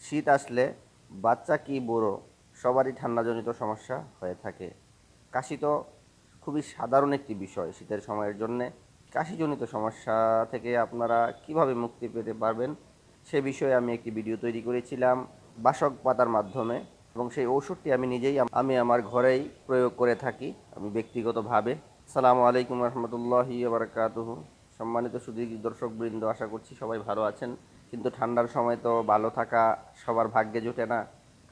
শীত আসলে বাচ্চা কি বুড়ো সবারই ঠান্ডাজনিত সমস্যা হয়ে থাকে। কাশি তো খুবই সাধারণ একটি বিষয় শীতের সময়ের জন্যে। কাশিজনিত সমস্যা থেকে আপনারা কিভাবে মুক্তি পেতে পারবেন সে বিষয়ে আমি একটি ভিডিও তৈরি করেছিলাম বাসক পাতার মাধ্যমে, এবং সেই ওষুধটি আমি নিজেই আমি আমার ঘরেই প্রয়োগ করে থাকি আমি ব্যক্তিগতভাবে। আসসালামু আলাইকুম রহমতুল্লাহি বারাকাতুহু। সম্মানিত সুধী দর্শকবৃন্দ, আশা করছি সবাই ভালো আছেন। কিন্তু ঠান্ডার সময় তো ভালো থাকা সবার ভাগ্যে জোটে না,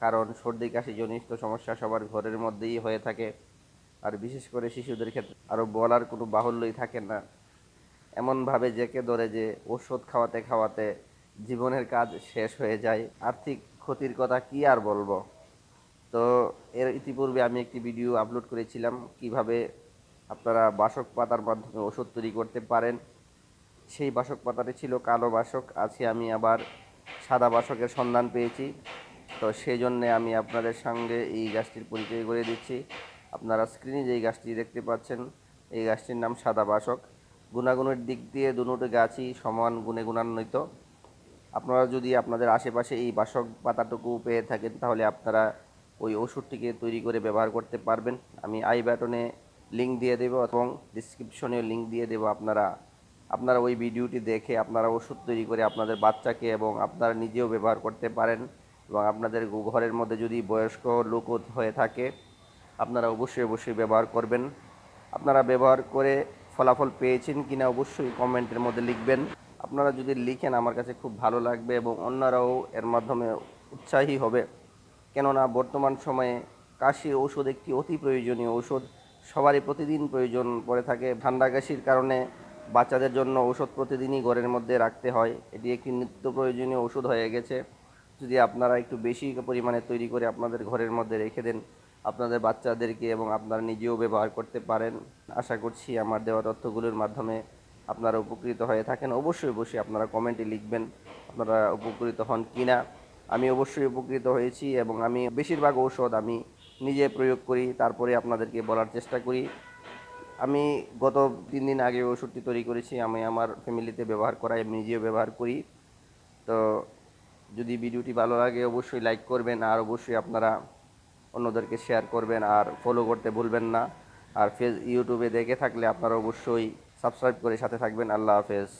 কারণ সর্দি কাশি জনিত সমস্যা সবার ঘরের মধ্যেই হয়ে থাকে। আর বিশেষ করে শিশুদের ক্ষেত্রে আরও বলার কোনো বাহুল্যই থাকে না। এমনভাবে জেঁকে ধরে যে ওষুধ খাওয়াতে খাওয়াতে জীবনের কাজ শেষ হয়ে যায়। আর্থিক ক্ষতির কথা কি আর বলবো। তো এর ইতিপূর্বে আমি একটি ভিডিও আপলোড করেছিলাম কিভাবে আপনারা বাসক পাতার মাধ্যমে ওষুধ তৈরি করতে পারেন। সেই বাসক পাতাটি ছিল কালো বাসক, আজকে আমি আবার সাদা বাসকের সন্ধান পেয়েছি। তো সেই জন্যে আমি আপনাদের সঙ্গে এই গাছটির পরিচয় করে দিচ্ছি। আপনারা স্ক্রিনে যেই গাছটি দেখতে পাচ্ছেন এই গাছটির নাম সাদা বাসক। গুণাগুণের দিক দিয়ে দুটো গাছই সমান গুণে গুণান্বিত। আপনারা যদি আপনাদের আশেপাশে এই বাসক পাতাটুকু পেয়ে থাকেন তাহলে আপনারা ওই ওষুধটিকে তৈরি করে ব্যবহার করতে পারবেন। আমি আই বাটনে লিঙ্ক দিয়ে দেবো এবং ডিসক্রিপশনে লিঙ্ক দিয়ে দেবো। আপনারা আপনারা ওই ভিডিওটি দেখে আপনারা ওষুধ তৈরি করে আপনাদের বাচ্চাকে এবং আপনারা নিজেও ব্যবহার করতে পারেন। এবং আপনাদের ঘরের মধ্যে যদি বয়স্ক লোক হয়ে থাকে আপনারা অবশ্যই অবশ্যই ব্যবহার করবেন। আপনারা ব্যবহার করে ফলাফল পেয়েছেন কিনা অবশ্যই কমেন্টের মধ্যে লিখবেন। আপনারা যদি লিখেন আমার কাছে খুব ভালো লাগবে এবং অন্যরাও এর মাধ্যমে উৎসাহী হবে। কেননা বর্তমান সময়ে কাশির ঔষধ একটি অতি প্রয়োজনীয় ঔষধ, সবারই প্রতিদিন প্রয়োজন পড়ে থাকে। ঠান্ডা কাশির কারণে বাচ্চাদের জন্য ঔষধ প্রতিদিনই ঘরের মধ্যে রাখতে হয়, এটি একটি নিত্য প্রয়োজনীয় ওষুধ হয়ে গেছে। যদি আপনারা একটু বেশি পরিমাণে তৈরি করে আপনাদের ঘরের মধ্যে রেখে দেন আপনাদের বাচ্চাদেরকে এবং আপনারা নিজেও ব্যবহার করতে পারেন। আশা করছি আমার দেওয়া তথ্যগুলোর মাধ্যমে আপনারা উপকৃত হয়ে থাকেন। অবশ্যই অবশ্যই আপনারা কমেন্টে লিখবেন আপনারা উপকৃত হন কি না। আমি অবশ্যই উপকৃত হয়েছি এবং আমি বেশিরভাগ ঔষধ আমি নিজে প্রয়োগ করি, তারপরে আপনাদেরকে বলার চেষ্টা করি। আমি গত 3 দিন আগে ওষুধটি তৈরি করেছি, আমি আমার ফ্যামিলিতে ব্যবহার করাই, আমি নিজেও ব্যবহার করি। তো যদি ভিডিওটি ভালো লাগে অবশ্যই লাইক করবেন, আর অবশ্যই আপনারা অন্যদেরকে শেয়ার করবেন আর ফলো করতে ভুলবেন না। আর ইউটিউবে দেখে থাকলে আপনারা অবশ্যই সাবস্ক্রাইব করে সাথে থাকবেন। আল্লাহ হাফেজ।